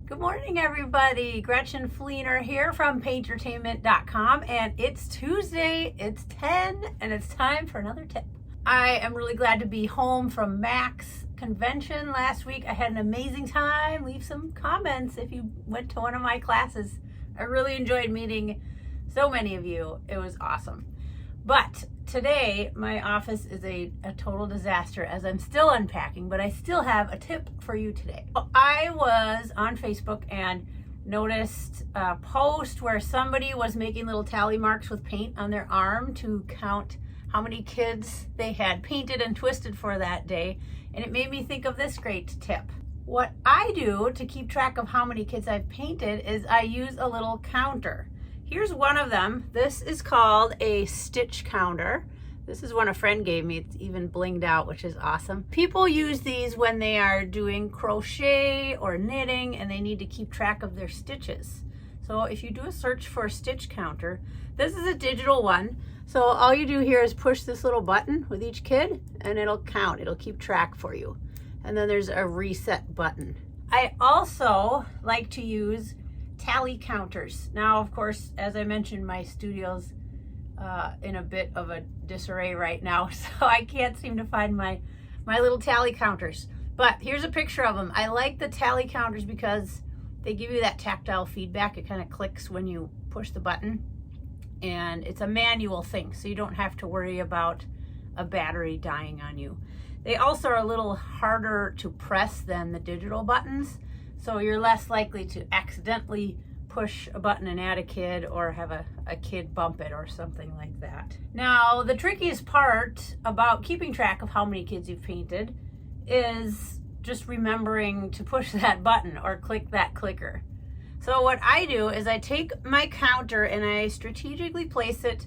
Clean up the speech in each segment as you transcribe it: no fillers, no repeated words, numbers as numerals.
Good morning, everybody. Gretchen Fleener here from paintertainment.com, and it's Tuesday, it's 10, and it's time for another tip. I am really glad to be home from MAX convention last week. I had an amazing time. Leave some comments if you went to one of my classes. I really enjoyed meeting so many of you. It was awesome. But today, my office is a total disaster as I'm still unpacking, but I still have a tip for you today. I was on Facebook and noticed a post where somebody was making little tally marks with paint on their arm to count how many kids they had painted and twisted for that day, and it made me think of this great tip. What I do to keep track of how many kids I've painted is I use a little counter. Here's one of them. This is called a stitch counter. This is one a friend gave me. It's even blinged out, which is awesome. People use these when they are doing crochet or knitting and they need to keep track of their stitches. So if you do a search for a stitch counter, this is a digital one. So all you do here is push this little button with each kid and it'll count. It'll keep track for you. And then there's a reset button. I also like to use tally counters. Now, of course, as I mentioned, my studio's in a bit of a disarray right now, so I can't seem to find my little tally counters. But here's a picture of them. I like the tally counters because they give you that tactile feedback. It kind of clicks when you push the button, and it's a manual thing, so you don't have to worry about a battery dying on you. They also are a little harder to press than the digital buttons, so you're less likely to accidentally push a button and add a kid or have a kid bump it or something like that. Now, the trickiest part about keeping track of how many kids you've painted is just remembering to push that button or click that clicker. So what I do is I take my counter and I strategically place it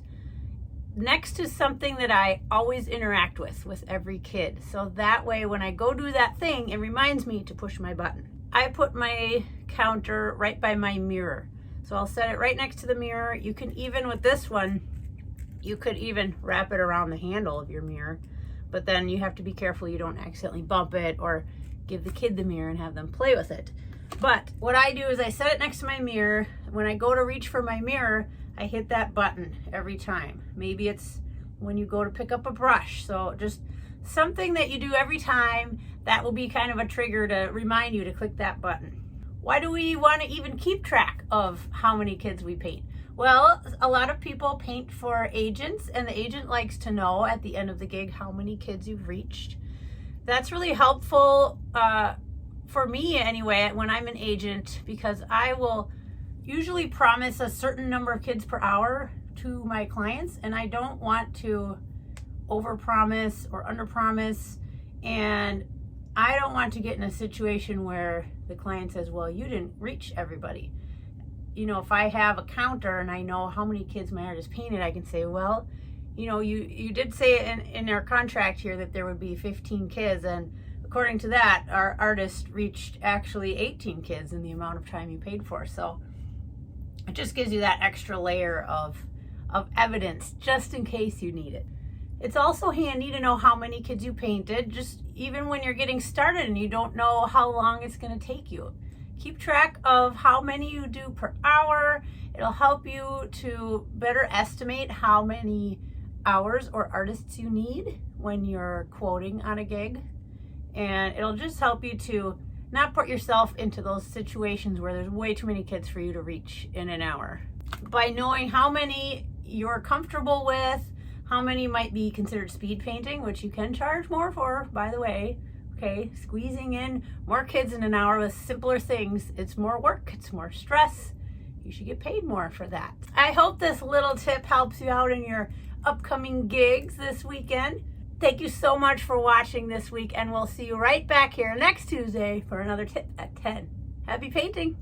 next to something that I always interact with every kid. So that way when I go do that thing, it reminds me to push my button. I put my counter right by my mirror. So I'll set it right next to the mirror. You can even, with this one, you could even wrap it around the handle of your mirror, but then you have to be careful you don't accidentally bump it or give the kid the mirror and have them play with it. But what I do is I set it next to my mirror. When I go to reach for my mirror, I hit that button every time. Maybe it's when you go to pick up a brush. So just something that you do every time that will be kind of a trigger to remind you to click that button. Why do we want to even keep track of how many kids we paint? Well, a lot of people paint for agents, and the agent likes to know at the end of the gig how many kids you've reached. That's really helpful for me anyway when I'm an agent, because I will usually promise a certain number of kids per hour to my clients, and I don't want to overpromise or underpromise, and I don't want to get in a situation where the client says, well, you didn't reach everybody. You know, if I have a counter and I know how many kids my artist painted, I can say, well, you know, you did say in our contract here that there would be 15 kids, and according to that, our artist reached actually 18 kids in the amount of time you paid for. So it just gives you that extra layer of evidence just in case you need it. It's also handy to know how many kids you painted, just even when you're getting started and you don't know how long it's going to take you. Keep track of how many you do per hour. It'll help you to better estimate how many hours or artists you need when you're quoting on a gig. And it'll just help you to not put yourself into those situations where there's way too many kids for you to reach in an hour. By knowing how many you're comfortable with, how many might be considered speed painting, which you can charge more for, by the way. Okay, squeezing in more kids in an hour with simpler things, it's more work, it's more stress. You should get paid more for that. I hope this little tip helps you out in your upcoming gigs this weekend. Thank you so much for watching this week, and we'll see you right back here next Tuesday for another tip at 10. Happy painting!